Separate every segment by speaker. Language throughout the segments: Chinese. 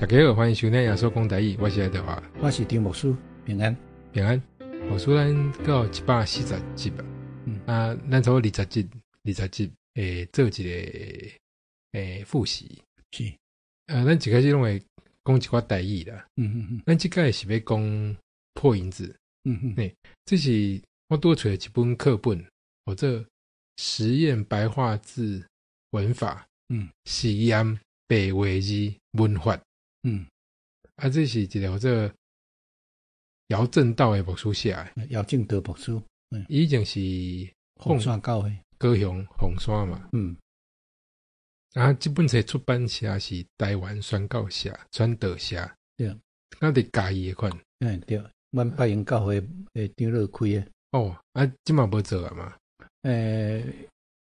Speaker 1: 大家好，欢迎收听耶稣讲台语，我是爱德华，
Speaker 2: 我是张牧师，平安
Speaker 1: 平安。虽然到140集咱从20集做一个复习
Speaker 2: 是
Speaker 1: 咱一开始拢会讲一寡台语啦，咱这个是要讲破音字，这是我多找一本课本，或者实验白话字文法，实验白话字文法，这是一个或者姚正道的牧师写的，
Speaker 2: 姚正道牧师，
Speaker 1: 以前是
Speaker 2: 凤山教会
Speaker 1: 高雄凤山嘛，这本册出版社是台湾宣教社、传道社，
Speaker 2: 对，
Speaker 1: 伫嘉义的款，
Speaker 2: 对，阮北营教会诶张乐开的，
Speaker 1: 即嘛无做啊嘛，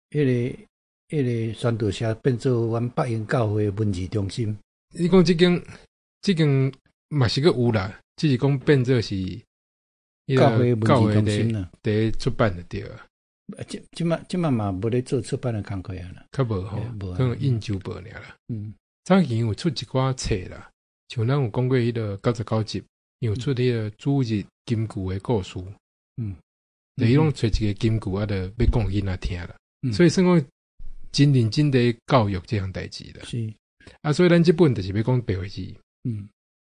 Speaker 2: 迄个宣道社变做阮北营教会文字中心。
Speaker 1: 你讲这间嘛是个有啦，只是讲变做是
Speaker 2: 教会文字中心啦，
Speaker 1: 第出版的对啊。
Speaker 2: 即嘛嘛无咧做出版的工作啊啦，
Speaker 1: 较无吼，可能印酒报尔啦。早前有出一寡册啦，像咱有讲过迄个99集，有出迄个主日金句的故事。就伊拢找一个金句，就要讲囡仔听啦。所以算讲真认真地教育这项代志啦。
Speaker 2: 是
Speaker 1: 所以咱这本就是要讲白话字。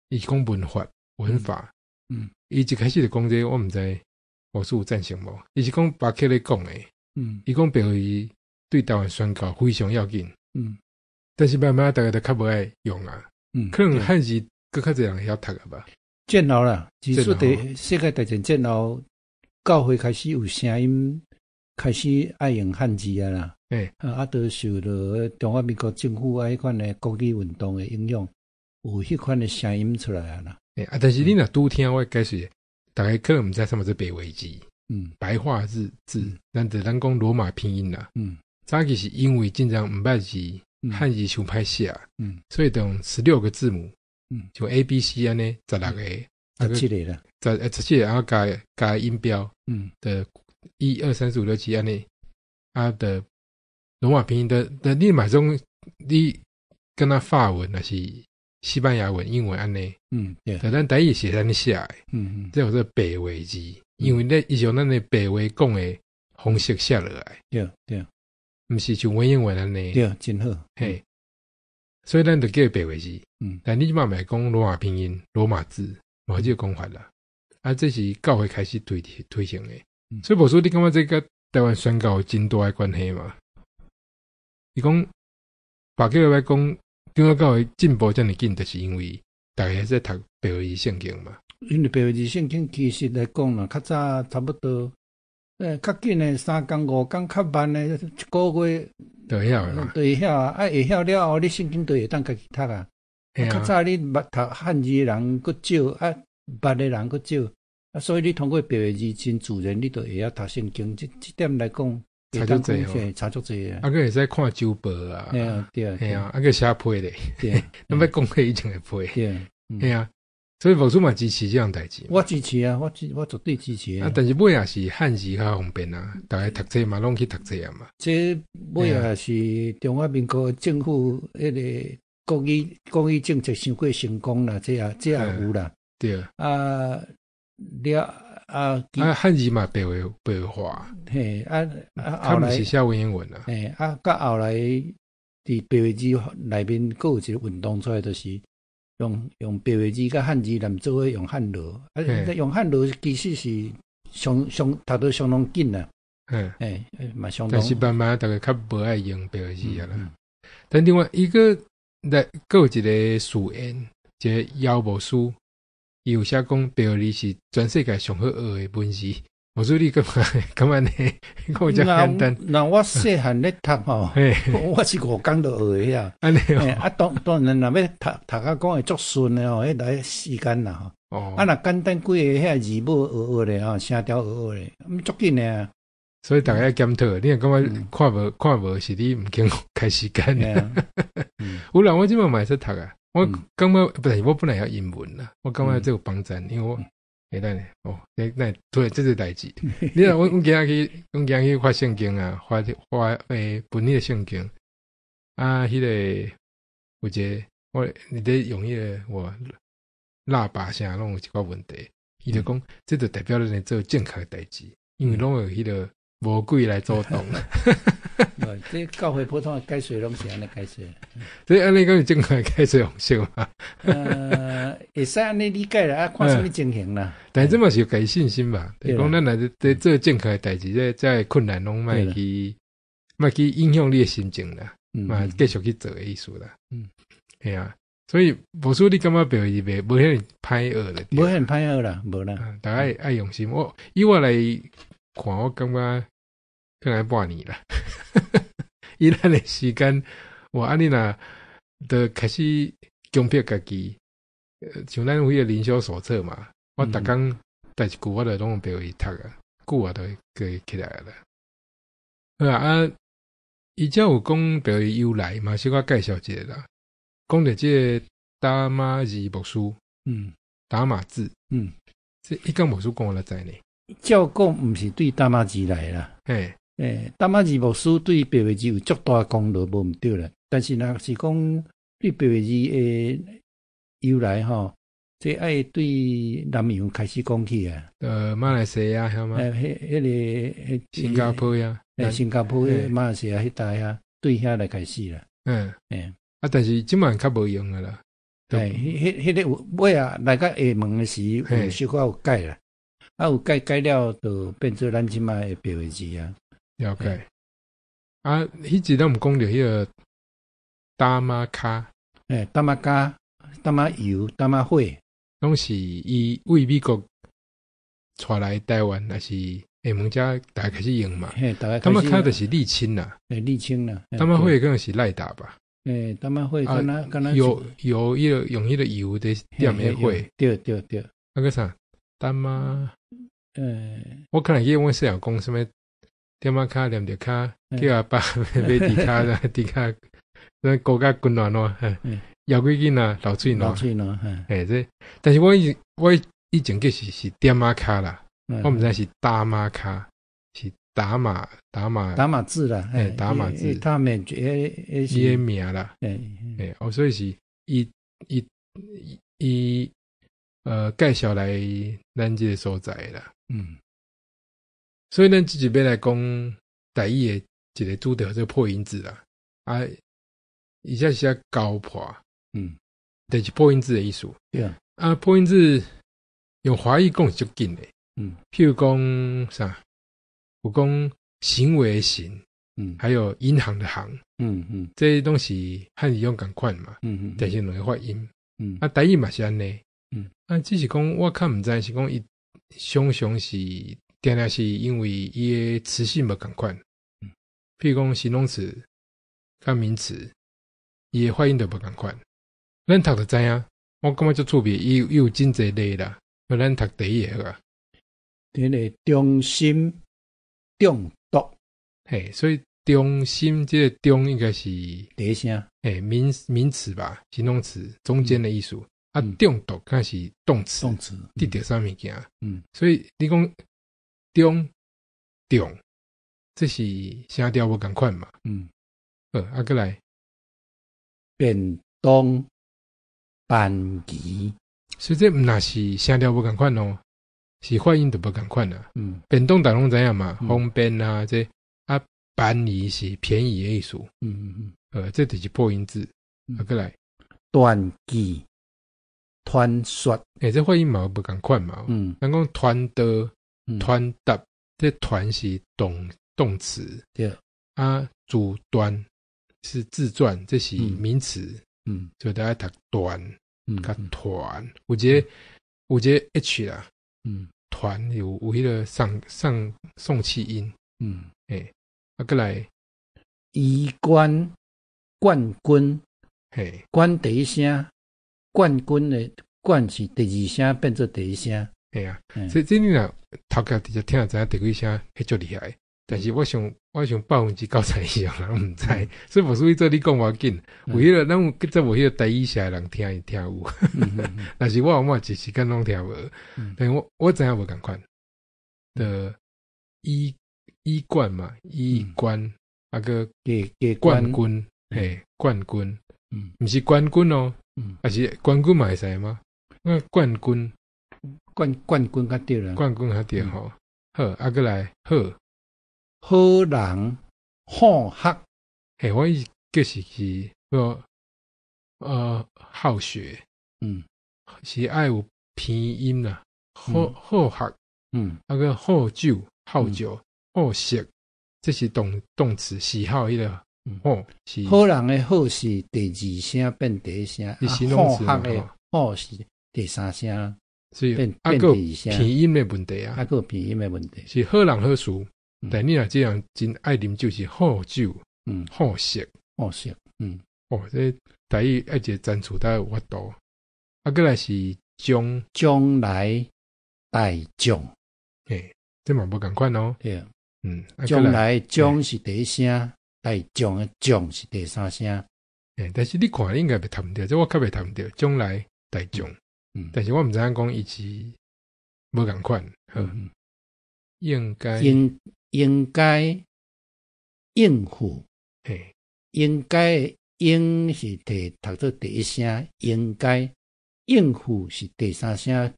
Speaker 1: 伊讲文法、文法。伊一开始就讲这，我毋知牧师有赞成无？伊是讲巴克咧讲诶。伊讲白话字对台湾宣教非常要紧。但是慢慢大家都较无爱用啊。可能汉字搁较侪人会晓读啊吧。
Speaker 2: 战后啦，自从世界大战战后，教会开始有声音，开始爱用汉字啊啦。都受到中华民国政府迄款的国语运动的影响，有迄款的声音出来啊啦。
Speaker 1: 但是你若拄听我解释，大家可能毋知什么是白话字。白话字，咱讲罗马拼音啦。早期是因为真正毋捌字，汉字伤歹写，所以用16个字母，就 A B C 安尼16个
Speaker 2: ，17个啦
Speaker 1: ，17个，然后加音标，的1、2、3、4、5、6、7安尼，的罗马拼音的你买种你跟他法文还是西班牙文、英文安尼，但咱台语是安尼写的，这有这白话字，因为伊是用咱的白话讲的方式写落来，
Speaker 2: 对，
Speaker 1: 毋是像文言文安尼，
Speaker 2: 对，真好，
Speaker 1: 所以咱就叫白话字，但你即马买讲罗马拼音、罗马字，无这个讲法啦，这是教会开始推行的，所以无说你感觉这个台湾宣教有真大的关系嘛？伊讲，把叫来讲，中国教会进步遮尔紧，就是因为大家在读白话字圣经嘛。
Speaker 2: 因为白话字圣经其实来讲啦，较早差不多，较紧的3工5工，较慢的1个月
Speaker 1: 就会晓嘛，
Speaker 2: 就会晓啊，会晓了后，你圣经就会当家己读啊。较早你捌读汉字的人佫少，捌的人佫少，所以你通过白话字真自然，你就会晓读圣经。这点来讲。
Speaker 1: 差足济吼，
Speaker 2: 差足济啊！
Speaker 1: 佫会使看周报啊，
Speaker 2: 对，
Speaker 1: 佫写批咧，咱要讲迄以前的批，所以牧师嘛支持这样代志。
Speaker 2: 我支持啊，我绝对支持啊。
Speaker 1: 但是尾也是汉字较方便啊，大家读册嘛，拢去读册啊嘛。
Speaker 2: 这尾也是中华民国政府迄个国语政策伤过成功啦，这也有啦。
Speaker 1: 对汉字嘛白话，后来是写文言文啦。
Speaker 2: 到后来伫白话字内面，佫有一个运动出来，就是用白话字甲汉字连做伙用汉罗，用汉罗其实是相读得相当紧啦。嘛相当。但
Speaker 1: 是慢慢大家较无爱用白话字啊啦。但另外一个佫有一个事言，一个姚牧师。伊有写讲白话字是全世界上好学的文字，我说你感觉呢？我真简单。
Speaker 2: 那我细汉咧读吼，我是5工就学的
Speaker 1: 安尼
Speaker 2: 当然若要读讲会足顺的吼，迄来时间啦吼。若简单几个遐字母学咧吼，声调学咧，足紧的。
Speaker 1: 所以大家要检讨，你若感觉看无是你毋肯开时间。有人我即满嘛会使读啊。我感觉不是，我本来要英文啦，我感觉这有帮助，因为我等那突然这是代志。你看我今日去发圣经啊，发本地的圣经啊，迄个有一个你得用迄个我喇叭声拢有一寡问题，伊就讲这就代表咱做正确的代志，因为拢有迄个魔鬼来做动。
Speaker 2: 这教会普通的解释拢是安尼解释。
Speaker 1: 所以安尼讲是正确的解释方式嘛？
Speaker 2: 会使安尼理解啦，啊，看什么情形啦。
Speaker 1: 但是这嘛是有给信心吧？讲咱来在做正确的代志，在困难拢莫去影响你的心情啦，嘛继续去做的意思啦。系啊，所以无说你感觉表示无遐歹学咧，
Speaker 2: 无遐歹学啦，无啦。
Speaker 1: 大家爱用心。以我来看，我感觉可能半年啦。以咱的时间，安尼若就开始强迫家己，像咱有迄个灵修手册嘛，我逐工带一句我就拢背去读啊，句我都会起来了。好啊，伊才有讲背去由来嘛，小可介绍一下啦。讲到这个达玛字牧师，达玛字，这一讲牧师讲我来知呢。
Speaker 2: 照讲毋是对达玛字来啦，达玛字牧师对白话字有足大功劳，无毋对啦。但是若是讲对白话字的由来吼，这爱对南洋开始讲起啊。
Speaker 1: 马来西亚晓吗？
Speaker 2: 迄个
Speaker 1: 新加坡呀，
Speaker 2: 新加坡马来西亚迄带啊，对遐来开始啦。
Speaker 1: 但是即满较无用噶啦。
Speaker 2: 迄个尾啊，来到下门的时有小可有改啦，有改了，就变做咱即卖的白话字啊。
Speaker 1: 了解。迄集咱毋讲着迄个达玛卡，
Speaker 2: 达玛卡、达玛油、达玛火，
Speaker 1: 拢是伊为美国带来台湾，还是下门遮大家开始用嘛？达玛卡就是沥青啦，
Speaker 2: 沥青啦。
Speaker 1: 达玛火可能是赖打吧？
Speaker 2: 达玛火敢若
Speaker 1: 有迄个用迄个油的点迄火，
Speaker 2: 对。
Speaker 1: 个啥？达玛，我可能记得阮细汉讲什么？点仔卡念着卡，叫阿爸买迪卡啦，迪卡，那国家滚暖咯，摇几斤啊，流水暖，这，但是我以前计是点仔卡啦，我毋知是达玛卡，是达玛
Speaker 2: 字啦，
Speaker 1: 达玛字，
Speaker 2: 他们
Speaker 1: 伊名啦，所以是伊介绍来咱这个所在啦，所以咱即一边来讲台语的一个主调，这个破音字啦，以下是要高破，就是破音字的意思。破音字用华语讲是足紧的，譬如讲啥，有讲行为的行，还有银行的行，这些东西汉语用共款嘛，但是两个发音，台语嘛是安尼，只是讲我较毋知是讲伊常常是。定定是因为伊的词性无共款，譬如讲形容词、甲名词，伊的发音都无共款。咱读就知影，我感觉足趣味，伊有真侪类啦。咱读第一个好啊。
Speaker 2: 第个中心中毒，
Speaker 1: 所以中心这个中应该是
Speaker 2: 第一声，
Speaker 1: 名词吧，形容词中间的意思。中毒那是动词，第三物件。所以你讲。中，这是声调无共款嘛？过来，
Speaker 2: 便当班级，
Speaker 1: 所以这毋那是声调无共款哦，是发音都无共款啦。便当大拢知影嘛，方便啊，这班宜是便宜的意思。这就是破音字。过来，
Speaker 2: 团记、团说，
Speaker 1: 这发音嘛无共款嘛。咱讲团的。团搭，这团是动词，
Speaker 2: 对
Speaker 1: 主端是自传，这是名词，所以大家读端，甲团，有一个 H 啦，团有迄个送气音，过来，
Speaker 2: 衣冠冠军，冠第一声，冠军的冠是第二声变做第一声。
Speaker 1: 所以这你若头壳直接听知影第几声，迄足厉害。但是我想90%以上人毋知，所以无属于做你讲无紧。有迄个咱有则无迄个台语社的人听有，但是我有一时间拢听无。但我知影无共款的衣冠嘛，衣冠个冠军，冠军，毋是冠军哦，还是冠军嘛会使吗？冠军
Speaker 2: 较对啦，
Speaker 1: 冠军较对吼。好，啊过来
Speaker 2: 好人好学，
Speaker 1: 嘿，我意就是好学，是爱有偏音啦，好学，啊个好酒，好食，这是动词，喜好迄个好是。
Speaker 2: 好人的好是第二声变第一声，好学的好是第三声，
Speaker 1: 所以
Speaker 2: 变
Speaker 1: 第二声，偏音的问题啊，
Speaker 2: 个偏音的问题
Speaker 1: 是好人好事，但你若这样真爱啉酒是好酒，好食，这台语一个zan处在法度，啊过来是
Speaker 2: 将来大将，
Speaker 1: 这嘛无共款哦，
Speaker 2: 对，将来将是第一声，大将的将是第三声，
Speaker 1: 但是你看你应该袂读对，这我较袂读对，将来大将，但是我毋知影讲伊是无共款，应该应付，应该应是读做第一声，应该应付是第三声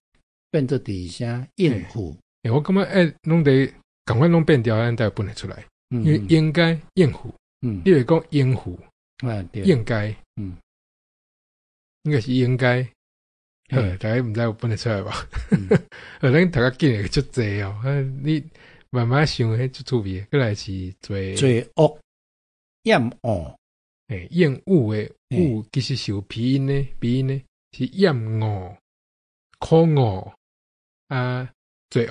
Speaker 1: 变做第二声应付。我感觉拢得赶快弄变掉，咱才分得出来。因为应该应付，你会讲应付，应该，应该是应该。大家毋知有分得出来吧？咱读较紧会足济哦，你慢慢想，迄足趣味。过来是做恶厌恶，厌恶的恶其实是有鼻音呢，是厌恶、可恶啊，做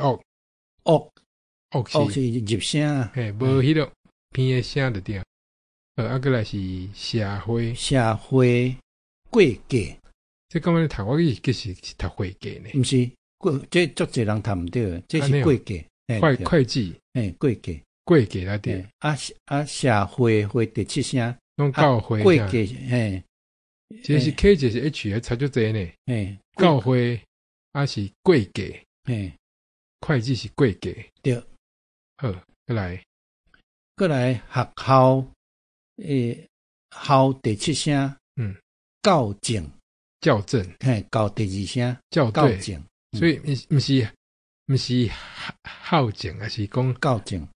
Speaker 1: 恶是入声啊，无迄个偏的声就对。啊，过来是社会过价。这感觉读我其实是读会计呢，毋是这足侪人读毋对，这是会计，会计，会计来对。社会第七声，弄教会，会计，这是 K 就是 H 的差足侪呢。教会是会计，会计是会计，对。好，过来学校，校第七声，校正。校正，校第二声，校正，所以毋是校正，而是讲校正，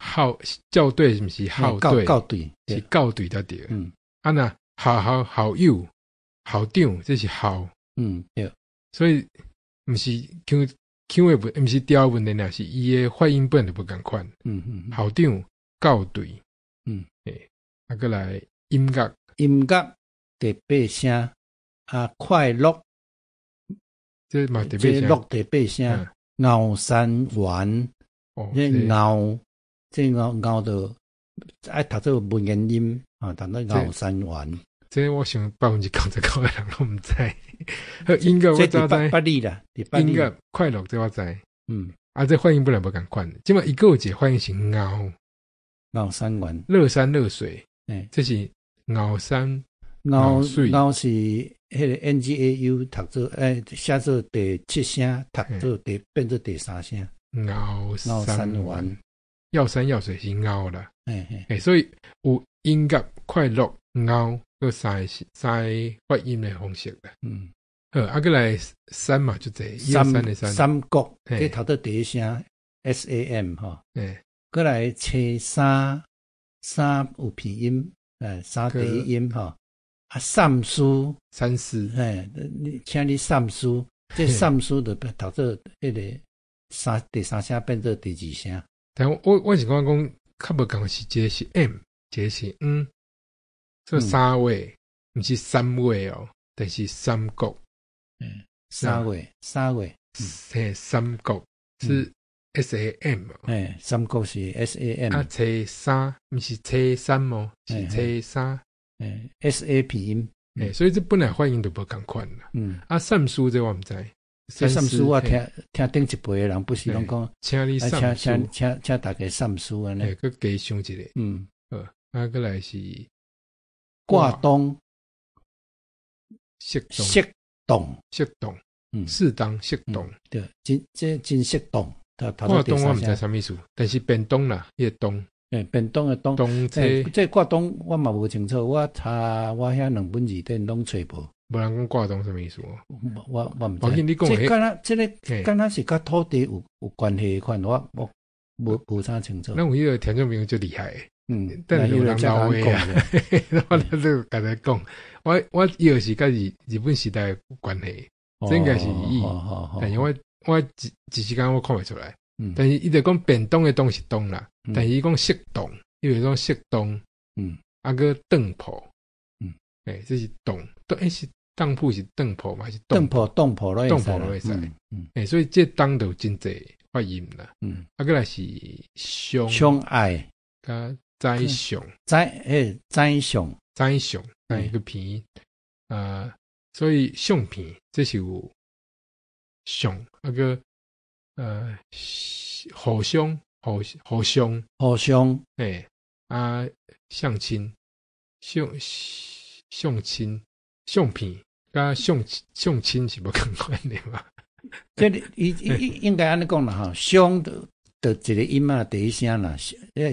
Speaker 1: 校对毋是校对，是校对才对。啊那校友、校长这是校，对。所以毋是腔的毋是调问题，是伊的发音本就不共款。校长、校对，啊过来音乐第八声。快乐，这嘛第八声，熬山丸，这熬到爱读做文言音啊，读做熬山丸。这我想99%的人都毋知。音乐我知，八里啦，音乐快乐这我知。这发音本来无共款，即嘛一个有一个发音是熬山丸，热山热水，这是熬山。熬是迄个 NGAU 读做写做第七声，读做变做第三声。熬山丸，药山药水是熬啦。所以有音乐快乐熬个三发音的方式啦。好，过来山嘛就这123的山。三国，这读做第一声 SAM 哈。过来切三有鼻音，三第一音哈。三思，请你三思，这三思就读做迄个第三声变做第二声。但我是讲较无共是一个是 M， 一个是这三位毋是三位哦，但是三国，三位，三国是 SAM， 三国是 SAM， 切三毋是切三哦，是切三。SA 鼻音，所以这本来发音就无共款啦。三思这我毋知，三思我听顶一辈的人不是拢讲，请你三思，请大家三思安尼，佮加想一个。过来是挂东，适当，适当，对，真适当。挂东我毋知啥意思，但是变东啦，迄个东。便当的当，这挂当我嘛无清楚，我查我遐2本字典拢找无。无人讲挂钟什么意思哦？
Speaker 2: 我唔知。
Speaker 1: 你讲
Speaker 2: 这敢若这个敢若是甲土地有关系款，我无啥清楚。
Speaker 1: 那有迄个听众朋友就厉害。
Speaker 2: 但有人老话啊，
Speaker 1: 我咧就甲你讲，我以为是甲日本时代有关系，这应该是伊，但是我一时间我看袂出来。但是伊就讲变动的动是动啦，但是伊讲色动，因为讲色动，个当铺，这是动，是当铺是当铺嘛？是当铺咯，会使，所以这当就真济发音啦，个来是相
Speaker 2: 爱，
Speaker 1: 甲栽上，
Speaker 2: 栽上，
Speaker 1: 个片，所以相片这是有相个。互相，相亲，相亲，相片，甲相亲是无共款的嘛？
Speaker 2: 这应该安尼讲啦哈，相的一个音嘛，第一声啦，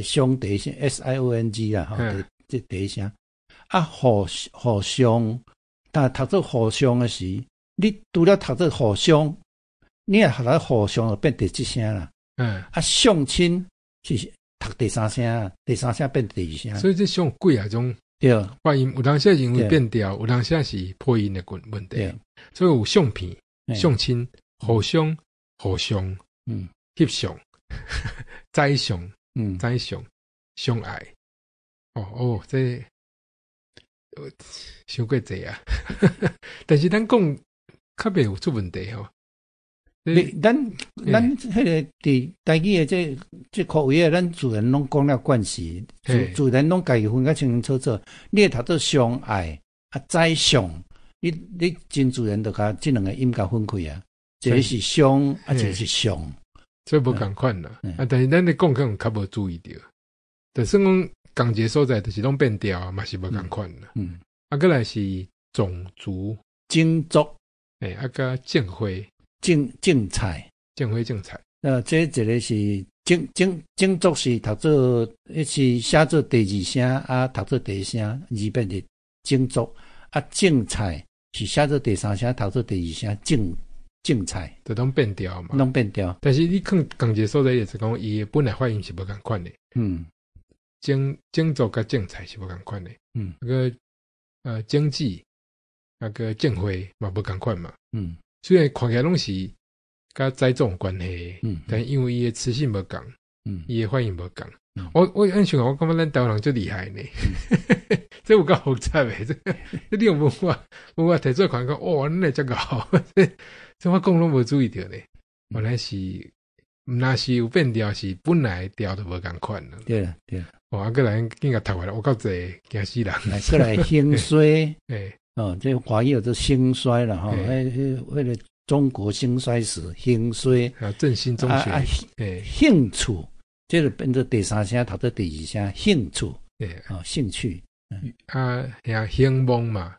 Speaker 2: 相第一声 SIONG 啦，哈，这第一声互相，但读做互相的时，你除了读做互相。你也学来互相就变第一声啦，相亲是读第三声，第三声变第二声，
Speaker 1: 所以这像几啊种发音，有当时因为变调，有当时是破音的问题，所以有相片、相亲、互相、翕相、栽相、相爱，这伤过济啊，但是咱讲较袂有出问题吼。
Speaker 2: 咱迄个伫台语的这口语啊，咱自然拢讲了关系，自然拢家己分较清清楚楚。你会读做相爱栽相，你真自然就甲这两个音甲分开啊。一个是相，一个是相，
Speaker 1: 所以无共款啦。但是咱咧讲可能较无注意到，就算讲共一个所在，就是拢变调啊，嘛是无共款啦。过来是种族、
Speaker 2: 种族，
Speaker 1: 甲正会。
Speaker 2: 种菜，这一个是种族是读做，是写做第二声读做第一声，字变的种族种菜是写做第三声，读做第二声种菜，
Speaker 1: 就拢变调嘛，
Speaker 2: 拢变调。
Speaker 1: 但是你看共一个所在，也是讲伊本来发音是无共款的，种族甲种菜是无共款的，经济个种会嘛无共款嘛，虽然看起来拢是甲栽种关系，但因为伊的词性无共，伊的发音无共。我按想我感觉咱台湾人最厉害呢，这有够复杂的，这种文化提出来看讲，咱来这个好，这我讲拢无注意到呢。原来是，若是有变调，是本来调都无共款了。
Speaker 2: 对，
Speaker 1: 过来紧甲读回来，我够济惊死人。
Speaker 2: 过来兴衰，这华语有做兴衰了哈，为了中国兴衰史，兴衰
Speaker 1: 振兴中学，
Speaker 2: 兴趣，这就变成第三声，读做第二声，兴趣，兴趣，
Speaker 1: 兴旺嘛，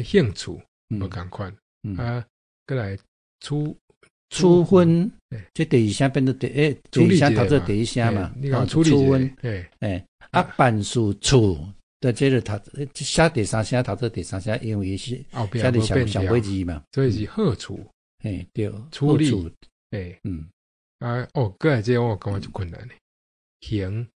Speaker 1: 兴趣无共款，过来
Speaker 2: 初婚，这第二声变成第一声读做第一声嘛，初婚，办事处。对，这个写第三声读做第三声，因为是写的上尾字嘛，
Speaker 1: 所以是好处，
Speaker 2: 对，
Speaker 1: 处理，过来这我感觉就困难嘞，
Speaker 2: 行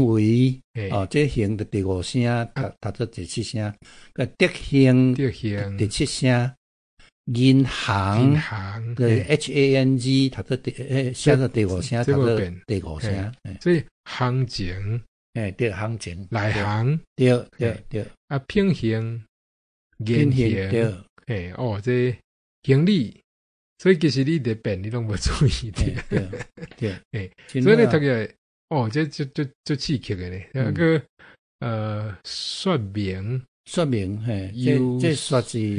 Speaker 2: 为，这行的第五声读做第七声，德行第七声，银行的 HANG 读做写做第五声，读做第五声，
Speaker 1: 所以行情。
Speaker 2: 对，行情
Speaker 1: 内行，
Speaker 2: 对，
Speaker 1: 品行、言行，
Speaker 2: 对，
Speaker 1: 这行李，所以其实你得变，你拢无注意
Speaker 2: 对，
Speaker 1: 所以你读起来，这就刺激的咧，那个说明，
Speaker 2: 这说是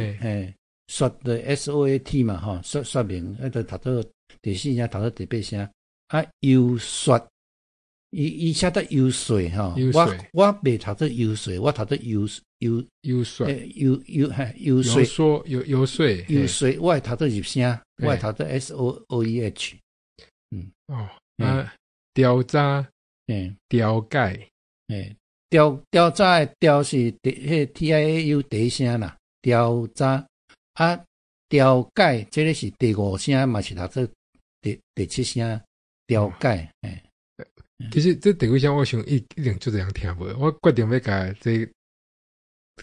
Speaker 2: 说的 SOAT 嘛，哈，说明，就读到第四声，读到第八声，优说。伊写得优水哈，我未读做优水，我读做优水，
Speaker 1: 游说，
Speaker 2: 我会读做入声，我会读做 SOEH，
Speaker 1: 调查，调解，
Speaker 2: 调查的调是迄TIAU 第一声啦，调查啊，调解，这个是第5声，嘛是读做第7声调解。
Speaker 1: 其实这第5声，我想一定就这样听无。我决定要甲这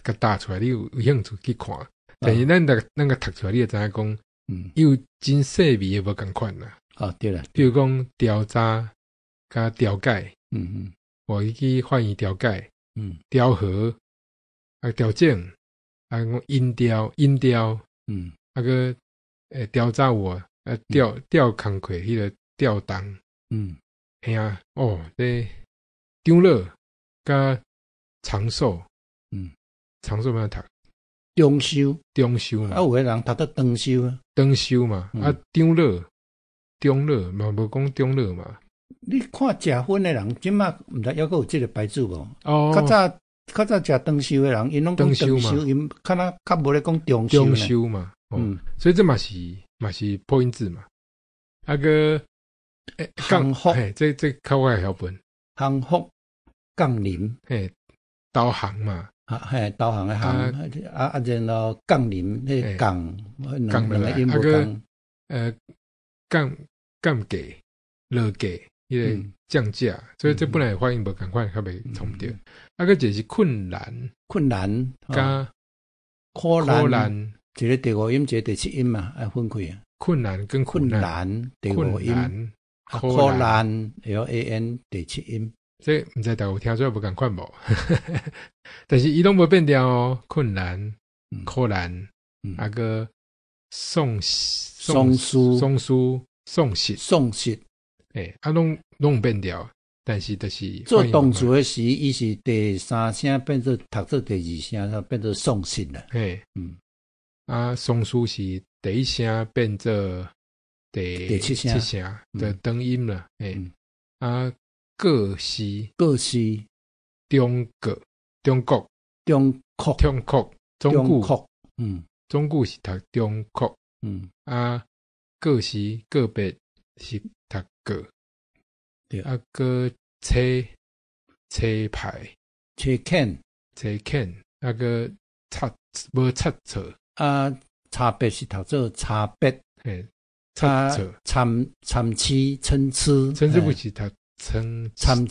Speaker 1: 甲打出来，你有兴趣去看。但是咱个读出来，你就知影讲，有真细微诶无共款啦。
Speaker 2: 对啦，
Speaker 1: 比如讲调查甲调解，我去翻译调解，调和啊调整啊讲音调，啊个调查我调工课迄个调动，嘿啊，这张乐甲长寿，长寿要读
Speaker 2: 中修
Speaker 1: 嘛，
Speaker 2: 有个人读到长修
Speaker 1: 嘛，张乐嘛，无讲中乐嘛。
Speaker 2: 你看食薰的人，即马毋知抑阁有即个牌子无？较早食长修的人，因拢讲长修，因较无咧讲中
Speaker 1: 修嘛。所以这嘛是破音字嘛。个
Speaker 2: 幸福，
Speaker 1: 这较我晓本。
Speaker 2: 幸福降临，
Speaker 1: 导航嘛。
Speaker 2: 导航的航，然后降临，那降两个音无
Speaker 1: 降价落价，迄个降价，所以这本来发音无共款，较袂重对。个就是困难加
Speaker 2: 苦难，一个第5音，一个第7音嘛，分开啊。
Speaker 1: 困难跟
Speaker 2: 困难第5音，苦难 LAN 第7音。
Speaker 1: 这毋知大家有听出来无共款无？但是伊拢无变调哦，困难、苦难，个宋书、宋实，拢有变调，但是就是
Speaker 2: 做动词的时，伊是第3声变做读做第2声，变做宋实啦。
Speaker 1: 宋书是第1声变做第7声的长音啦。各西中国中古是读中国，各西个别是读个，个车牌个无擦错
Speaker 2: 差别是读做差别，
Speaker 1: 参差不是读参差，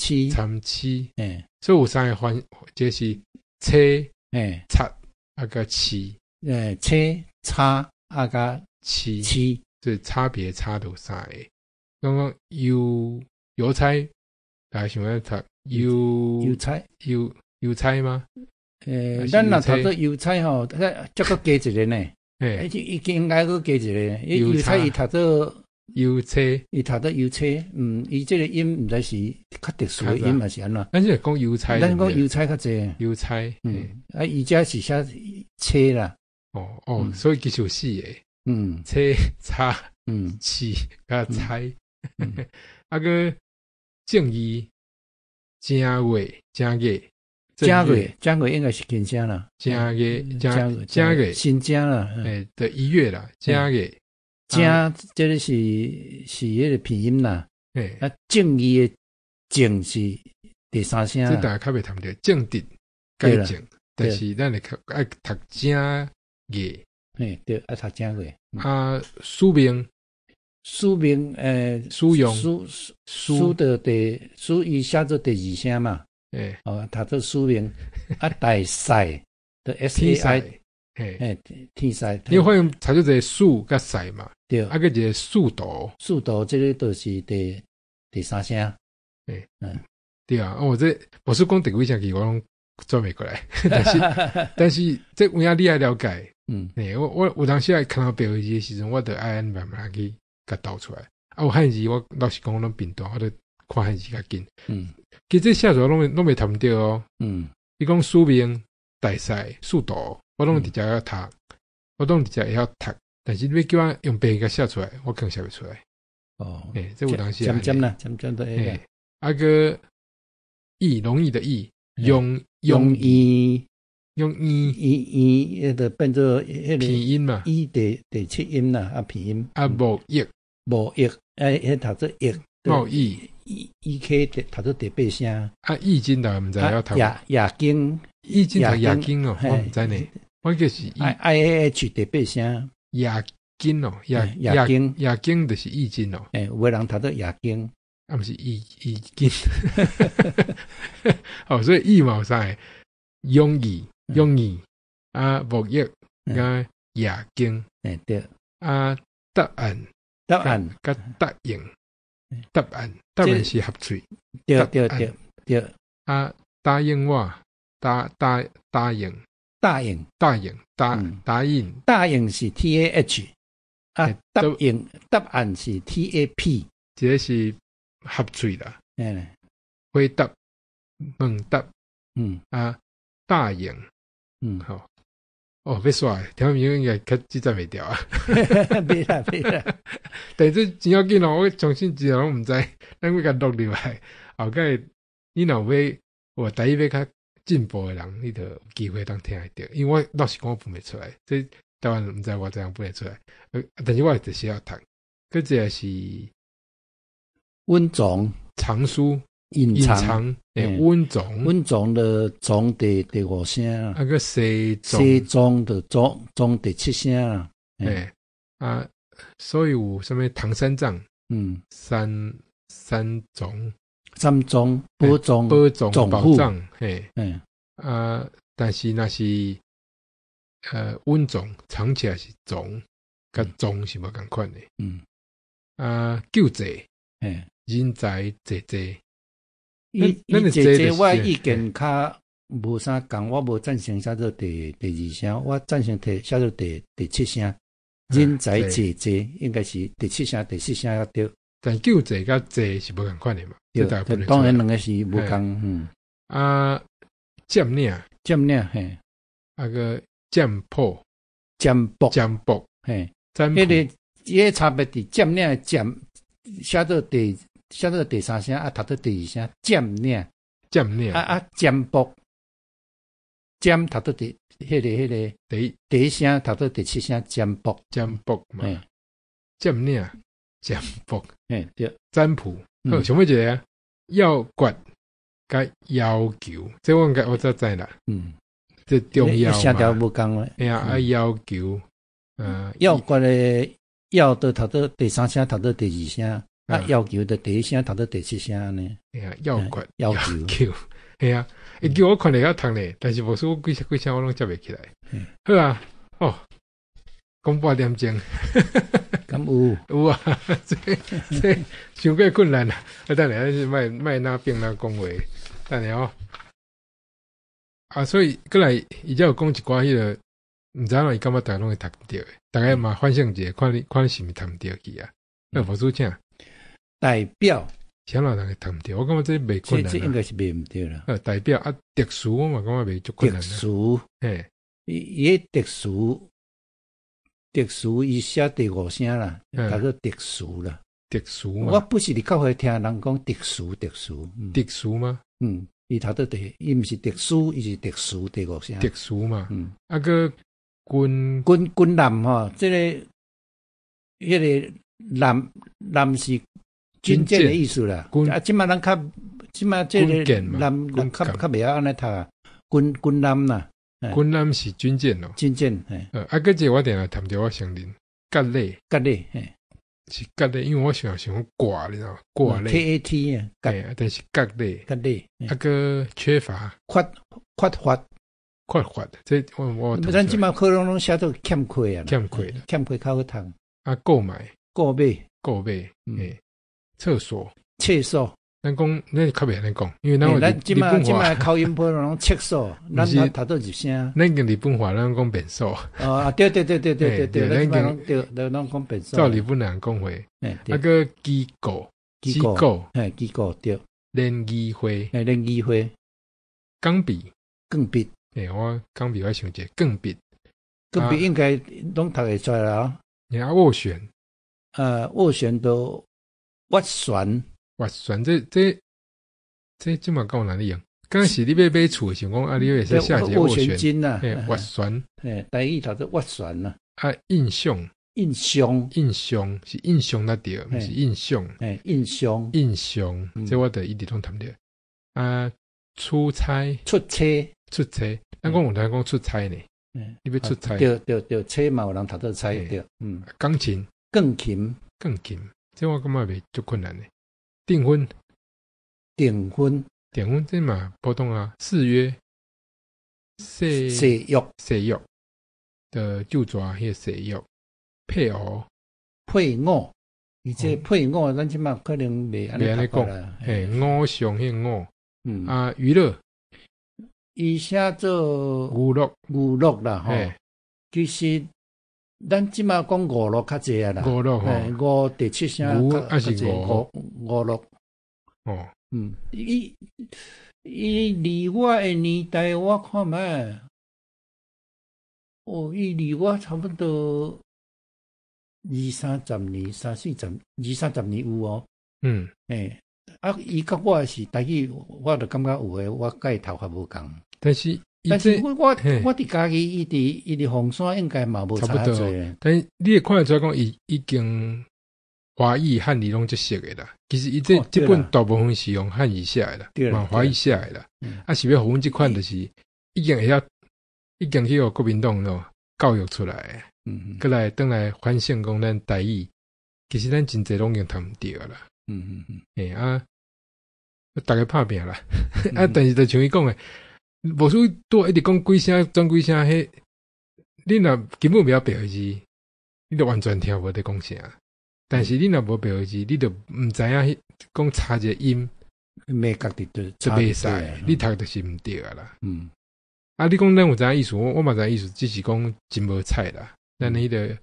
Speaker 1: 所以有3个翻，这是车擦个七，
Speaker 2: 车差个
Speaker 1: 七，这差别差到3个。刚刚邮差，大家想要读邮差吗？
Speaker 2: 咱若读做邮差吼，再个加一个呢。伊应该个加一个，邮差伊读做
Speaker 1: 邮车，
Speaker 2: 伊读到邮车，伊这个音毋知是较特殊的音，还是安怎？
Speaker 1: 咱是讲邮差，
Speaker 2: 咱讲邮差较济，
Speaker 1: 邮差，
Speaker 2: 伊遮是写车啦。
Speaker 1: 所以其实有4个，车差，七甲差，个正义、正月应该是近声啦，正月
Speaker 2: 新正啦，
Speaker 1: 的1月啦，正月。
Speaker 2: 这个是迄个鼻音啦，正义的正是第3声，
Speaker 1: 这大家较袂听着正直改正，但是咱爱读正月，
Speaker 2: 对，爱读正月。
Speaker 1: 书名，书用，
Speaker 2: 书的书伊写做第2声嘛，读做书名，大赛的 SAI。天赛，
Speaker 1: 你发现查出一个数甲赛嘛？
Speaker 2: 对，
Speaker 1: 个一个速度，
Speaker 2: 这个都是第3声。
Speaker 1: 对啊，这我是讲第几声去，我拢转袂过来。但是这有影你爱了解，我有当时爱看到标字的时阵，我就爱慢慢去甲导出来。有汉字我老实讲，我拢频道，我都看汉字较紧。其实这写出来拢袂读到哦。你讲书名、大赛、速度。我拢直接要读，我拢直接会晓读，但是你要叫我用白个写出来，我可能写不出来。这有当时
Speaker 2: 渐都会。
Speaker 1: 个容易的易，容易，
Speaker 2: 就变做
Speaker 1: 鼻音嘛，
Speaker 2: 第7音啦，鼻音。
Speaker 1: 无益，
Speaker 2: 读做益，
Speaker 1: 贸易
Speaker 2: ，EK 读做第8声。
Speaker 1: 易经的毋知要读。
Speaker 2: 亚经。
Speaker 1: 易经读亚经哦，我毋知呢。我就是
Speaker 2: IAH 第八声
Speaker 1: 亚经哦，亚经就是易经哦。
Speaker 2: 有个人读到亚经，
Speaker 1: 啊，不是易经。哦，所以易嘛有啥？容易啊，木易啊，亚经。
Speaker 2: 对
Speaker 1: 啊，答案甲答应，答案是合喙。
Speaker 2: 对
Speaker 1: 啊，答应我，答应。答应
Speaker 2: 是 TAH 啊，答案是 TAP，
Speaker 1: 这是合喙啦。回答问答，啊，答应，好，哦，要煞，听明应该较记载袂掉啊。
Speaker 2: 袂啦，
Speaker 1: 但是真要紧哦，我重新记拢毋知，咱会甲录入来，后盖你若要我台语要较进步的人，你就有机会当听会到，因为我老实讲我分袂出来，这台湾人毋知我怎样分袂出来，但是我会写要读，佮这是
Speaker 2: 温总
Speaker 1: 藏书
Speaker 2: 隐藏
Speaker 1: 温总
Speaker 2: 的总第五声，
Speaker 1: 啊个西
Speaker 2: 总的总第七声，
Speaker 1: 啊，所以有什么唐三藏，三种
Speaker 2: 宝藏
Speaker 1: 宝藏，但是那是温总藏起来是总，甲总是无共款的，救济，人才济。
Speaker 2: 咱济我意见较无啥共，我无赞成写做第二声，我赞成写做第七声。人才济应该是第七声、第四声要对。
Speaker 1: 但救济甲济是无共款的嘛？
Speaker 2: 对，当然两个是无共。
Speaker 1: 占领，
Speaker 2: 嘿，
Speaker 1: 个占卜，
Speaker 2: 嘿，迄个差别伫占领占写做第三声啊，读到第二声占领啊占卜，占读到迄个第一声读到第七声占卜
Speaker 1: 嘛，占领占卜，
Speaker 2: 对，
Speaker 1: 占卜，好，想要一个要诀甲要求，这我才知啦，这重要嘛，
Speaker 2: 声调无共诶，
Speaker 1: 要求，
Speaker 2: 要诀诶要都读到第三声，读到第二声。要求的第一声读到第七声呢？
Speaker 1: 要
Speaker 2: 求，
Speaker 1: 系啊，会叫我看了要读咧，但是无说几声我拢接袂起来。好啊，哦，讲半点钟，
Speaker 2: 咁
Speaker 1: 有啊，这伤过困难啦。等下是卖那边那讲话，等下哦。啊，所以过来伊才有讲一寡迄个，毋知影伊感觉大家拢会读唔到诶，大概嘛反省者，看你是毋是读唔到去啊？无输请。
Speaker 2: 代表，
Speaker 1: 啥人会读唔到？我感觉这袂困难。
Speaker 2: 这应该是袂唔对啦。
Speaker 1: 代表啊，特殊我嘛感觉袂足困难。
Speaker 2: 特殊，伊特殊，伊写第五声啦，叫做特殊啦。
Speaker 1: 特殊嘛。
Speaker 2: 我不是伫教会听人讲特殊。
Speaker 1: 特殊吗？
Speaker 2: 伊读到伊毋是特殊，伊是特殊第五声。
Speaker 1: 特殊嘛。个
Speaker 2: 军男吼，这个迄个男是军舰的意思啦。即摆人即摆这个人较袂晓安尼读啊。军男啦，
Speaker 1: 军男是军舰哦。
Speaker 2: 军舰，
Speaker 1: 个这我定来谈着我承认，甲类，是甲类，因为我想挂，你知道挂类
Speaker 2: KAT 啊，
Speaker 1: 但是甲类，个缺乏
Speaker 2: 缺乏，
Speaker 1: 这我
Speaker 2: 咱即摆课拢写做欠缺啊，
Speaker 1: 欠
Speaker 2: 缺较好读
Speaker 1: 啊，购买。厕所，咱讲，咱较袂安尼讲，因为
Speaker 2: 咱即摆口音波拢厕所，咱读到一声。
Speaker 1: 咱跟日本话，咱讲便所。
Speaker 2: 对，咱拢讲便所。
Speaker 1: 照日本人讲话，个机构，
Speaker 2: 对。
Speaker 1: 联谊会，钢笔，我钢笔我想者钢笔
Speaker 2: 应该拢读会出来啦。
Speaker 1: 斡旋。
Speaker 2: 斡旋都斡旋，
Speaker 1: 这即嘛讲哪里用？刚是你买厝的时候，讲你会使下一个
Speaker 2: 斡旋金呐，
Speaker 1: 斡旋，
Speaker 2: 台语读做斡旋呐。
Speaker 1: 印象是印象那点，不是印象。印象，这我得一直拢谈着。出差，咱讲有人讲出差呢，你要出差，
Speaker 2: 对，册嘛有人读到册对，
Speaker 1: 钢琴，
Speaker 2: 钢琴，
Speaker 1: 这我感觉袂足困难的。订婚，这嘛普通啊，誓约，誓约的就抓迄个誓约，配偶，
Speaker 2: 伊这配偶，咱即马可能袂安尼讲啦。
Speaker 1: 偶像迄偶，娱乐，
Speaker 2: 伊写做
Speaker 1: 娱乐
Speaker 2: 啦吼。其实咱即马讲娱乐较济啊啦。娱乐吼，第七声较济娱乐。
Speaker 1: 哦，
Speaker 2: 伊离我的年代，我看觅，伊离我差不多20-30年、20-30年有哦。伊甲我是台语，我就感觉有诶，我甲伊头壳无共。
Speaker 1: 但是
Speaker 2: 我伫家己，伊伫凤山应该嘛无差不多。
Speaker 1: 但是你会看得出来讲，伊已经华语汉语拢即熟诶啦。其实伊这本大部分是用汉语写诶啦，嘛华语写诶啦。是要互阮即款，就是已经去互国民党咯教育出来。过来转来反省讲咱台语，其实咱真侪拢已经读毋着啦。大家拍拼啦。但是就像伊讲诶，无属多一直讲几声转几声，迄你若根本袂晓白话字，你就完全听无伫讲啥。但是你若无白话字，你就毋知影讲差一个音，
Speaker 2: 咩角度
Speaker 1: 就袂使，你读就是毋对啊啦。你讲咱有知影意思，我嘛知影意思，只是讲真无彩啦。咱迄个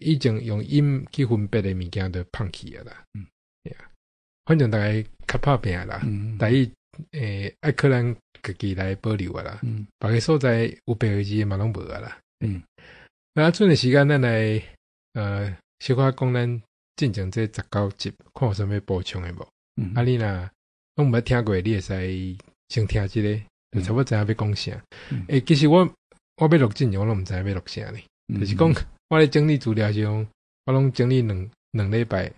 Speaker 1: 已经用音去分别的物件都放弃啊啦。反正大家较拍拼啦，台语爱可能家己来保留啊啦。别个所在有白话字嘛拢无啊啦。剩的时间咱来小可讲咱进前这19集，看有啥物补充的无？你若拢毋捌听过，你会使先听即个，就差不多知影要讲啥。其实我要录进前，我拢毋知影要录啥呢。就是讲我咧整理资料时候，我拢整理两礼拜，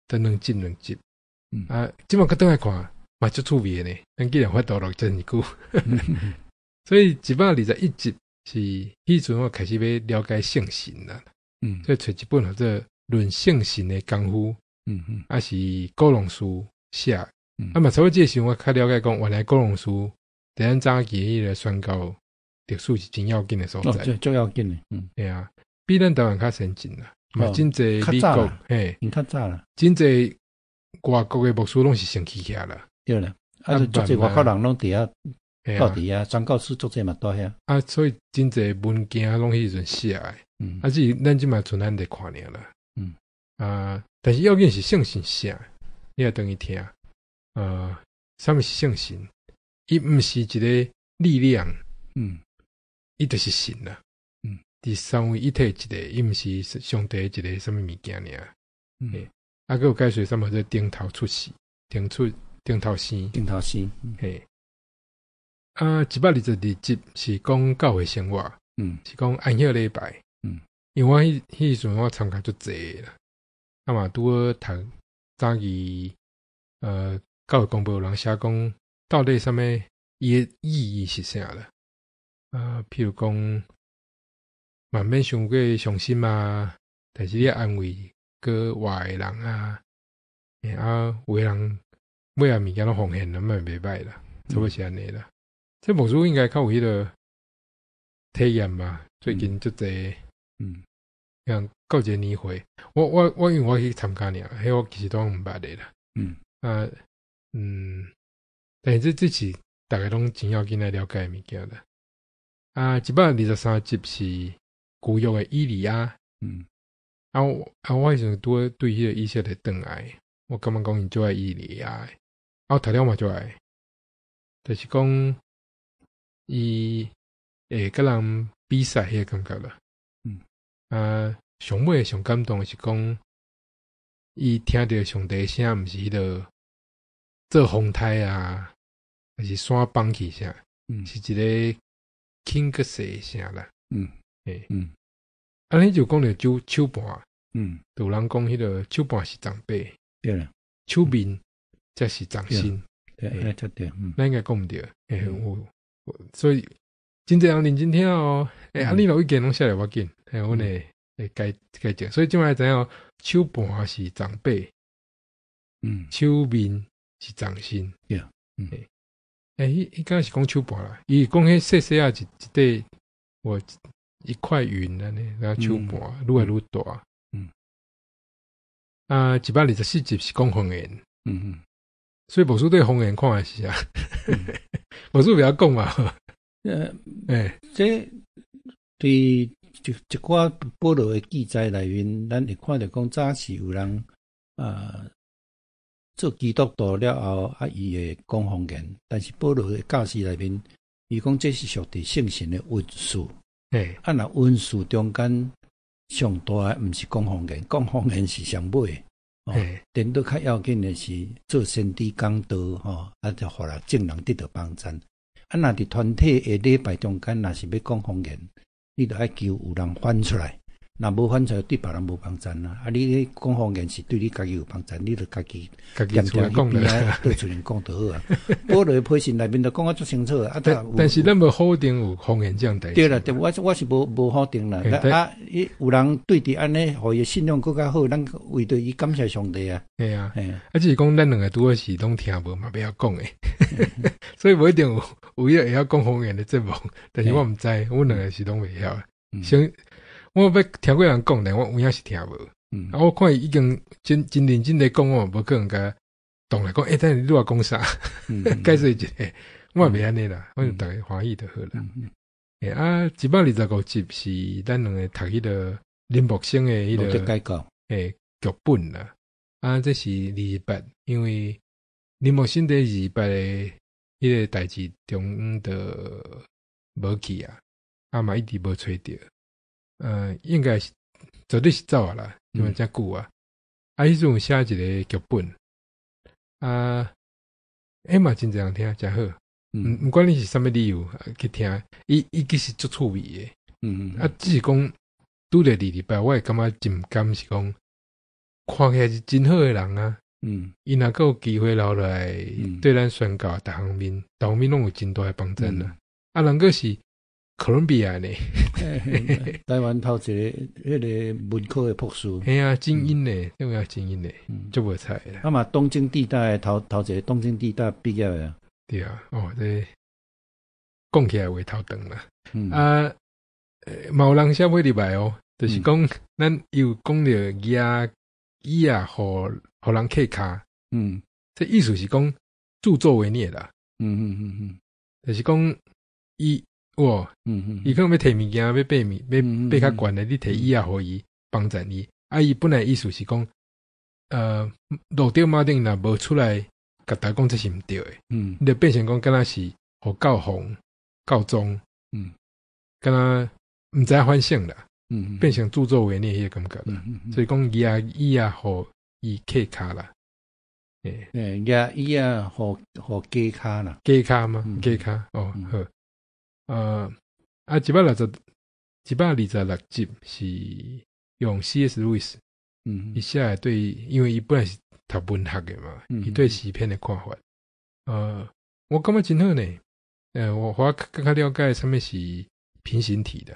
Speaker 1: 都两集。即马搁倒来看，嘛足趣味的呢。咱既然发度录真久，所以121集是迄阵我开始要了解性神啦。所以找一本或者论性神的功夫，是古龙书写。嘛差不多这时候我较了解讲，原来古龙书伫咱早期迄个宣告历史是真要紧的所在。
Speaker 2: 最要紧的。
Speaker 1: 比咱台湾较先进啦。真侪美国
Speaker 2: 较早啦，
Speaker 1: 真侪外国的牧师拢是先起起啦。
Speaker 2: 对啦，足侪外国人拢伫遐，到伫遐宣告书足侪嘛住遐。
Speaker 1: 所以真侪文件拢迄阵写的。是咱即嘛剩咱伫看尔啦。但是要紧是圣神写，你要等于听。啥物是圣神？伊毋是一个力量，伊就是神啦。第三位一体一个，伊毋是上帝一个什么物件尔。还有解说什么叫顶头出世，顶头生。122集是讲教会生活，是讲安息礼拜。因为我迄阵我参加足济啦，嘛拄好读早期教会公报有人写讲到底什么伊的意义是啥啦？譬如讲嘛免伤过伤心啊，但是你安慰个外的人啊，有的人每样物件拢奉献，那么袂歹啦，差不多是安尼啦。这牧师应该较有迄个体验吧？最近足济，像告一个年会，我因为我去参加尔，迄我其实都毋捌的啦。但是这是大家拢真要紧来了解的物件啦。123集是旧约的以利亚。我迄阵拄对迄个以色列转来，我感觉讲伊就爱以利亚的，我读了嘛就爱，就是讲伊会甲人比赛迄个感觉啦。上尾上感动的是讲，伊听到上帝声，毋是迄个做风台啊，还是山崩起声，是一个轻个细声啦。安尼就讲着手盘，有人讲迄个手盘是长辈，
Speaker 2: 对啦，
Speaker 1: 手面才是掌心，
Speaker 2: 对，
Speaker 1: 咱应该讲毋对，所以真侪人认真听哦。你若意见拢写来我紧，阮会改正。所以即摆知影手盘是长辈，手面是长身。伊刚是讲手盘啦，伊讲迄细细啊一块一块云安尼，然后手盘愈来愈大。124集是讲方言。所以无输对方言看的是啊，无输不要讲嘛。
Speaker 2: 这对一寡保留的记载内面，咱会看到讲早期有人做基督徒了后，伊会讲方言，但是保留的教示内面，伊讲这是属于圣神的运数。若运数中间上大的毋是讲方言，讲方言是上尾。颠倒较要紧的是做先知讲道就互人正人得到帮助。若伫团体的礼拜中间，若是要讲方言，你著爱求有人翻出来。若无翻出来，对别人无帮助啦。你讲方言是对你家己有帮助，你著家己念出来讲啦，对出人讲就好啊。保留批信内面著讲啊足清楚啊。
Speaker 1: 但是咱无否定有方言这样代志。
Speaker 2: 对啦，我是无否定啦。有人对伫安尼，互伊信仰更较好，咱为着伊感谢上帝啊。
Speaker 1: 只是讲咱两个拄好是拢听无嘛，不要讲诶。所以无一定有伊会晓讲方言的节目，但是我毋知，阮两个是拢袂晓。我要听过人讲，但我有影是听无。我看伊已经真认真地讲，我无可能甲动来讲。等你话讲啥？解释一下，我也袂安尼啦，我就逐个欢喜就好啦。125集是咱两个读迄个林木生的迄个剧本啦。这是28，因为林木生伫28的迄个代志中的无去啊，嘛一直无找着。应该是绝对是走啦，因为遮久啊。迄阵写一个剧本嘛真侪人听，真好。毋管你是啥物理由去听，伊其实足趣味的。只是讲拄着礼拜，我会感觉真甘是讲，看起来是真好的人啊。伊若够有机会留落来，对咱宣教逐方面拢有真大的帮助啦。人个是。哥伦比亚呢？
Speaker 2: 台湾头一个迄个文科的博士，
Speaker 1: 精英呢，这个精英呢，足无彩啦。
Speaker 2: 嘛，东京地带头一个东京地带毕业的。
Speaker 1: 对啊，这讲起来话头长啦。嘛有人写尾入来就是讲咱又讲着伊互人客卡。这意思是讲著作为孽啦。就是讲伊。伊可能要摕物件，要爬较悬的，你摕伊互伊帮助你。伊本来意思是讲，路顶马顶若无出来，甲大家讲这是毋对的。你就变成讲，敢若是互教皇告状，敢若毋知反省啦，变成著作为孽迄个感觉啦。所以讲伊互伊客卡啦。
Speaker 2: 伊互加卡啦，
Speaker 1: 加卡吗？加卡好。126集是用 C.S. Lewis， 伊写的对，因为伊本来是读文学的嘛，伊对诗篇的看法，我感觉真好呢。我更加了解什么是平行体的，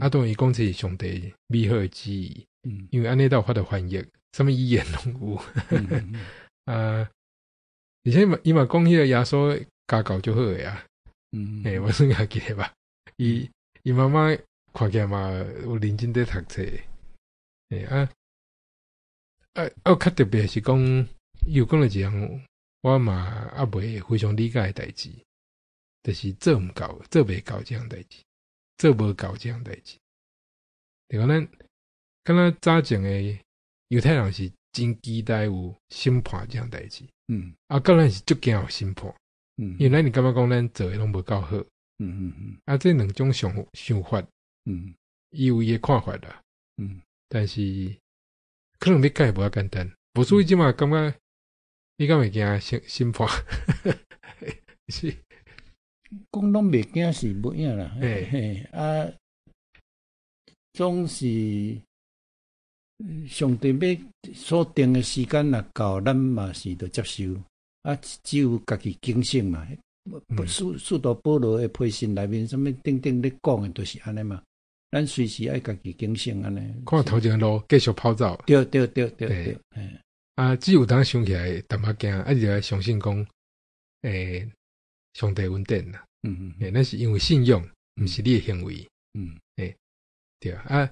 Speaker 1: 当然伊讲这是上帝美好的旨意，因为安尼才有法度翻译，什么语言拢有，而且伊嘛讲迄个耶稣家教就好诶啊。我算还记得吧。伊妈妈看起来嘛有认真在读册。较特别是讲，又讲了一项我嘛袂非常理解的代志，就是做毋够，做袂到这样代志，做无够这样代志。对讲咱敢若早前的犹太人是真期待有审判这样代志，到咱是足惊有审判。因为咱是感觉讲咱做的拢无够好，这两种想法，伊有伊的看法啦，但是可能要改无遐简单，无所以即嘛感觉你敢会惊审判？是
Speaker 2: 讲拢袂惊是无影啦，总是上帝要所定的时间若到，咱嘛是着接受。只有家己警醒嘛，四大保罗的培训内面，什么等等咧讲的，都是安尼嘛。咱随时爱家己警醒安尼。
Speaker 1: 看头前路继续跑走。
Speaker 2: 对。
Speaker 1: 只有当想起来淡薄惊，就要相信讲，上帝稳定啦。那是因为信用，毋是你的行为。对啊。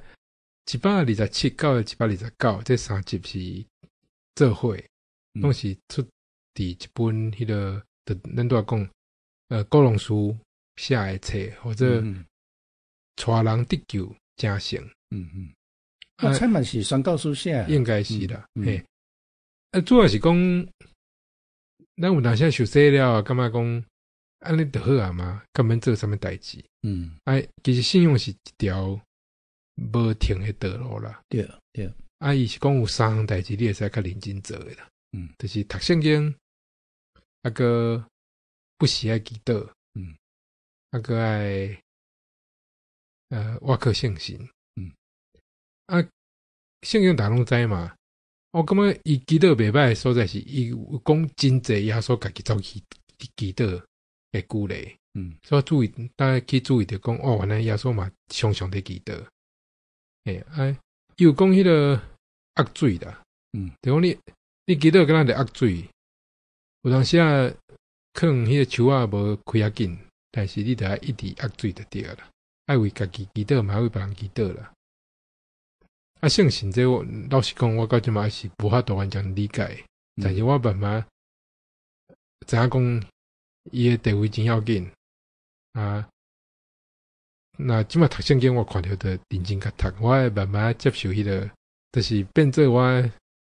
Speaker 1: 127到129这3集是做伙，拢是出伫一本迄个，咱拄仔讲，古龙书写的册，或者带人得救真成。
Speaker 2: 这嘛是宣教书写，
Speaker 1: 应该是啦。主要是讲，咱有当时受洗了，感觉讲安尼就好啊嘛，根本做啥物代志。其实信用是一条无停的道路啦。
Speaker 2: 对。
Speaker 1: 伊是讲有3项代志，你会使较认真做的啦。就是读圣经，个不时爱祈祷，个爱挖靠圣神。圣经大拢知嘛。我感觉伊祈祷袂歹的所在是，伊有讲真济耶稣家己走去祈祷的鼓励。所以注意，大家去注意着讲，原来耶稣嘛常常伫祈祷。伊有讲迄个压水啦。就讲你祈祷敢若伫压水，有当时啊，可能迄个树仔无开较紧，但是你着爱一直压水就对啦。爱为家己祈祷嘛，爱为别人祈祷啦。圣神这我老实讲，我到即嘛是无法度完全理解，但是我慢慢知影讲伊的地位真要紧啊。那即嘛读圣经，我看到的认真甲读，我会慢慢接受迄个，就是变做我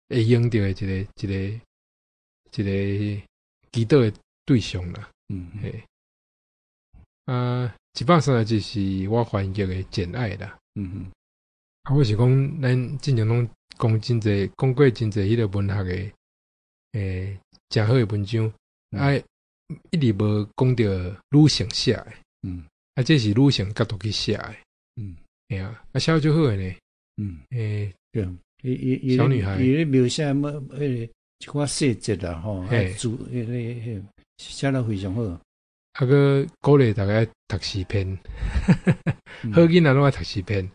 Speaker 1: 会用到的一个祈祷的对象啦。130集是我翻译的简爱啦。我是讲，咱之前拢讲真济，讲过真济迄个文学的，真好的文章，一直无讲到女性写的，这是女性角度去写的，写就好的呢，
Speaker 2: 对，
Speaker 1: 小女孩，
Speaker 2: 伊咧描写一寡细节啦，吼，写得非常好，
Speaker 1: 个鼓励大家读诗篇，好囡仔拢爱读诗篇。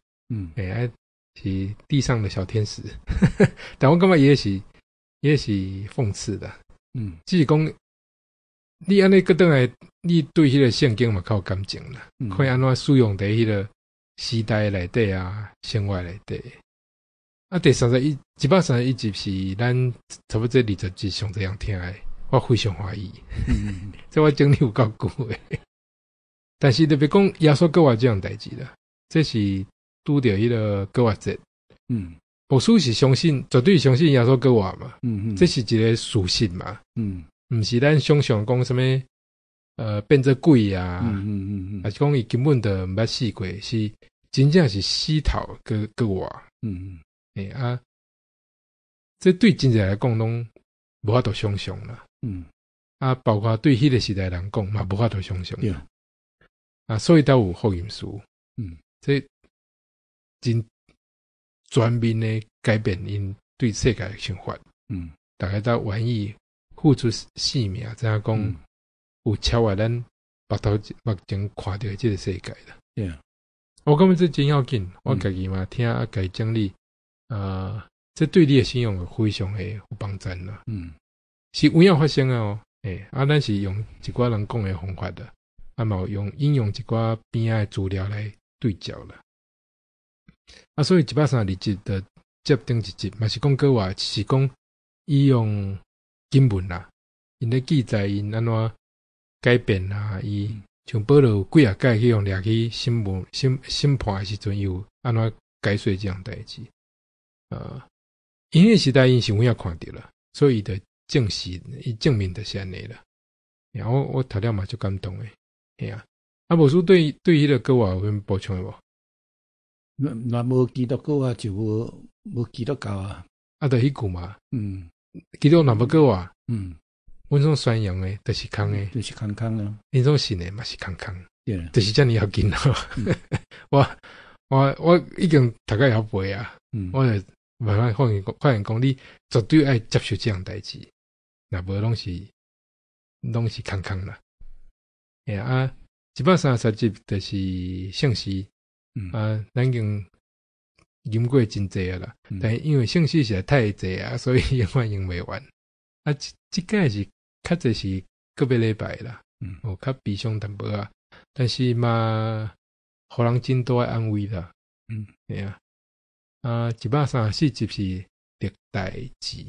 Speaker 1: 是地上的小天使，但我感觉也是讽刺的。只是讲你安尼个等来，你对迄个圣经嘛较有感情啦，可以安怎使用伫迄个时代内底啊，生活内底。第131集是咱差不多20集上这样听的，我非常欢喜。这我整理有够久的，但是特别讲耶稣跟我这样代志啦，这是。拄着迄个歌活节，牧师是相信，绝对相信耶稣歌活嘛，这是一个属性嘛，毋是咱想象讲什么变做鬼啊，还是讲伊根本就毋捌死过，是真正是死头歌活，这对真正来讲拢无法度想象啦，包括对迄个时代人讲嘛无法度想象，所以才有福音书，这。真全面的改变因对世界的想法，大家都愿意付出性命，知影讲有超越咱目前看到这个世界啦。我感觉这真要紧，我家己嘛听家己整理，这对你的信用非常的有帮助啦。是有影发生哦，咱是用一寡人讲的方法的，嘛有引用一寡边仔的资料来对照啦。所以132集的接顶一集嘛是讲过话，是讲伊用经文啦，因咧记载因安怎改变啦，伊像保罗有几啊届去用掠去审判的时阵，有安怎解说这样代志。因迄个时代因是有影看到啦，所以伊就证实，伊证明就是安尼啦。我读了嘛就感动诶，牧师对迄个歌话有啥补充的无？
Speaker 2: 若无基督教啊，就无基督教啊。
Speaker 1: 就迄句嘛。基督若无教啊。阮所宣扬诶，就是空诶，
Speaker 2: 就是空空啊。
Speaker 1: 恁所信诶嘛是空空，
Speaker 2: 对，
Speaker 1: 就是遮尔要紧咯。我已经大概晓背啊。我就慢慢发现讲，你绝对爱接受这样代志，若无拢是空空啦。130集就是圣诗，咱已经吟过真济啊啦。但因为圣诗实在太济啊，所以永远用袂完。即届是较济是个别礼拜啦，较悲伤淡薄啊，但是嘛，互人真大的安慰啦。134集是历代志。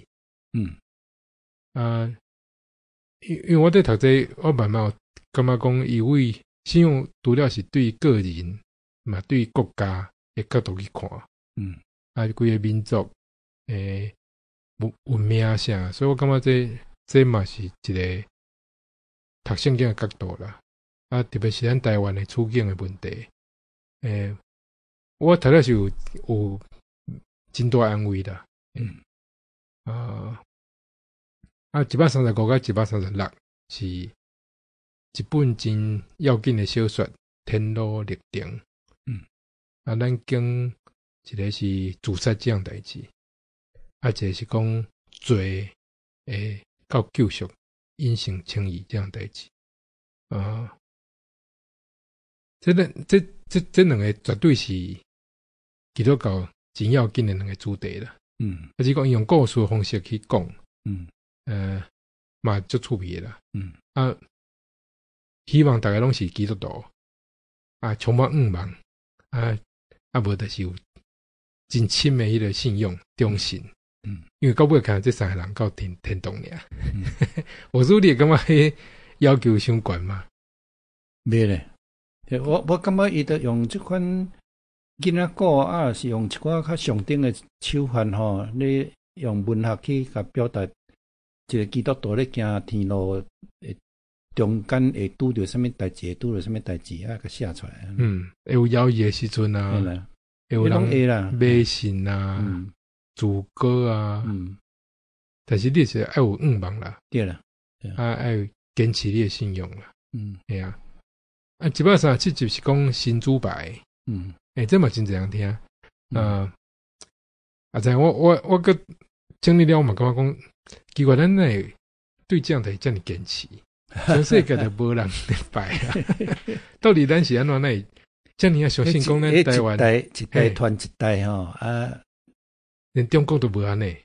Speaker 1: 因为我在读这个，我慢慢有感觉讲，以为信用除了是对个人，嘛对国家的角度去看，规个民族文明啥，所以我感觉这嘛是一个读圣经的角度啦。特别是咱台湾的处境的问题，我读了是有真大安慰的。135到136是一本真要紧的小说《天路历程》。咱经一个是自杀这样代志，一个是讲罪到救赎、因信称义这样代志。这两个绝对是基督教真要紧的两个主题啦。还是讲用故事的方式去讲。嘛足趣味啦。希望大家拢是基督徒，充满愿望，无就是有真深的迄个信用忠信。因为到尾看这三个人到天堂尔。我说你感觉迄要求伤悬嘛？
Speaker 2: 袂咧，我感觉伊得用即款囡仔故是用一寡较上等的手法吼，你用文学去甲表达。一个基督徒咧行天路，中间会拄着什么代志，拄着什么代志甲写出来。
Speaker 1: 会有妖异的时阵啊，会有人迷信啊，自歌啊。但是你是要有愿望啦，
Speaker 2: 对啦，
Speaker 1: 要有坚持你的信用啦。137集是讲新主牌。这嘛真侪人听。我个经历了嘛，感觉讲。奇怪，咱会对这样的这么坚持，全世界都无人在拜啊！到底咱是安怎来？这样相信讲咱台湾
Speaker 2: 一代传一代吼
Speaker 1: 连中国都无安尼。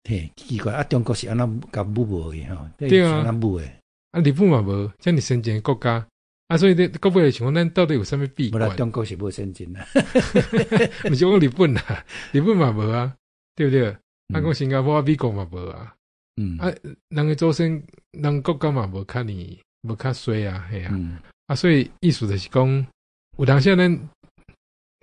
Speaker 2: 嘿，奇怪中国是安怎甲武无的吼？
Speaker 1: 对啊，
Speaker 2: 安怎武的？
Speaker 1: 日本嘛无，这么先进的国家所以到尾想讲，咱到底有啥物弊
Speaker 2: 管？无啦，中国是无先进啦，
Speaker 1: 毋是讲日本啦，日本嘛无啊，对不对？讲新加坡、美国嘛无啊。人的祖先，人国家嘛无较尼，无较衰啊，嘿啊。所以意思就是讲，有当时咱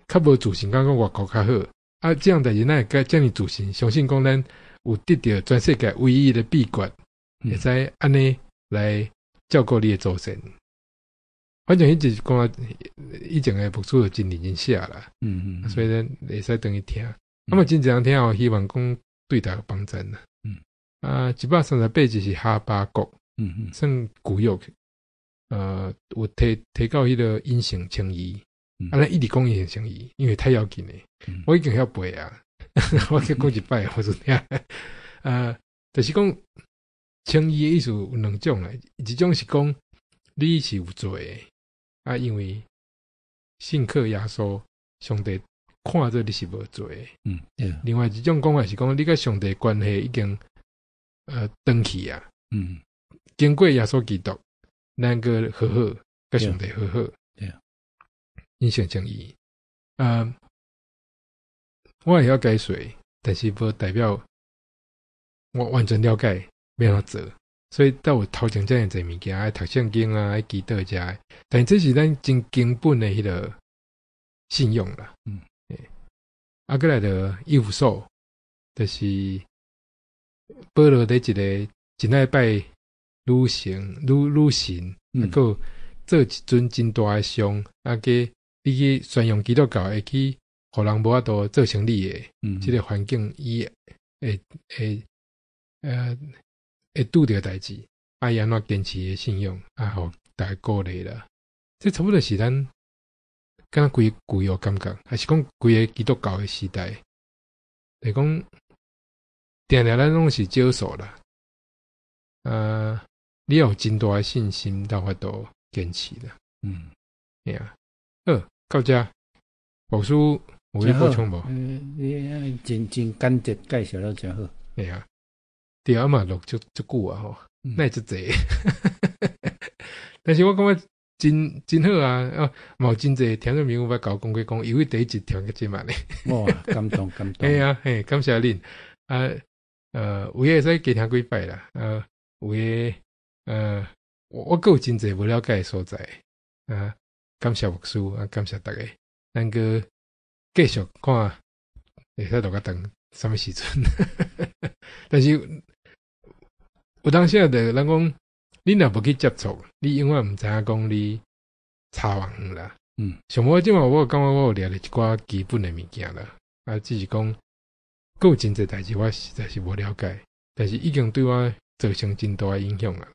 Speaker 1: 较无自信，讲外国较好。这样的人会这样自信，相信讲咱有得到全世界唯一的秘诀，会使安尼来照顾你的祖先。反正伊就是讲，以前的牧师就真认真写啦。所以咱会使等伊听。真侪人听后，希望讲对大家有帮助啦。138集是哈巴谷，算古约，有提到迄个因信称义，咱一直讲因信称义，因为太要紧嘞。我已经晓背啊，我去讲一摆，我就听。就是讲称义的意思有两种啦，一种是讲你是有罪的，因为信靠耶稣，上帝看做你是无罪的。另外一种讲法是讲你甲上帝关系已经。登去啊，经过耶稣基督，咱个和好，甲上帝和好，因信称义。我也要解说，但是无代表我完全了解要安怎做，所以到有头前这样侪物件，爱读圣经啊，爱祈祷遮，但这是咱真根本的迄个信用啦。过来的以弗所，就是保罗伫一个真爱拜女神，个做一尊真大诶像，你去宣扬基督教，会去互人无法度做成你诶，即个环境伊会拄着代志，伊安怎坚持诶信用，互大家鼓励啦。这差不多是咱敢若规旧约感觉，还是讲规个基督教诶时代，来讲。定定咱拢是少数啦，你要有真大的信心，才法度坚持的。哎呀，到这宝叔有要补充无？
Speaker 2: 你真简洁介绍了真好。
Speaker 1: 哎呀，对啊嘛，录足久啊吼，那足济。但是我感觉真好啊！嘛有真济听众朋友捌甲我讲过讲，因为第一集听个这慢咧。
Speaker 2: 哇，感动。
Speaker 1: 哎呀，感谢恁有诶会使加听几摆啦。有诶我还有真济无了解诶所在。感谢牧师感谢大家。咱个继续看会使录到等什么时阵。但是有当时就人讲，你若无去接触，你永远毋知影讲你差偌远啦。上尾即嘛，我感觉我有掠了一寡基本诶物件啦。只是讲，还有真侪代志我实在是无了解，但是已经对我造成真大诶影响啦。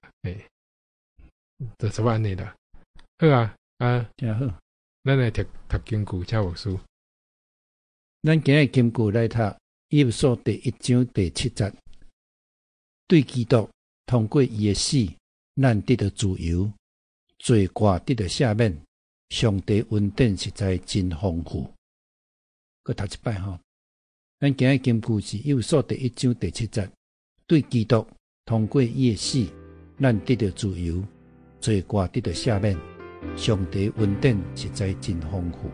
Speaker 1: 就是安尼啦。好啊，
Speaker 2: 真好。
Speaker 1: 咱来读经句，请牧师。
Speaker 2: 咱今日经句来读以弗所第1章第7节，对基督通过伊的死，咱得到自由，罪过得到赦免，上帝恩典实在真丰富。搁读一摆吼，咱今日经句是以弗所第1章第7节，对基督通过伊的死，咱得到自由，罪过得到赦免，上帝恩典实在真丰富。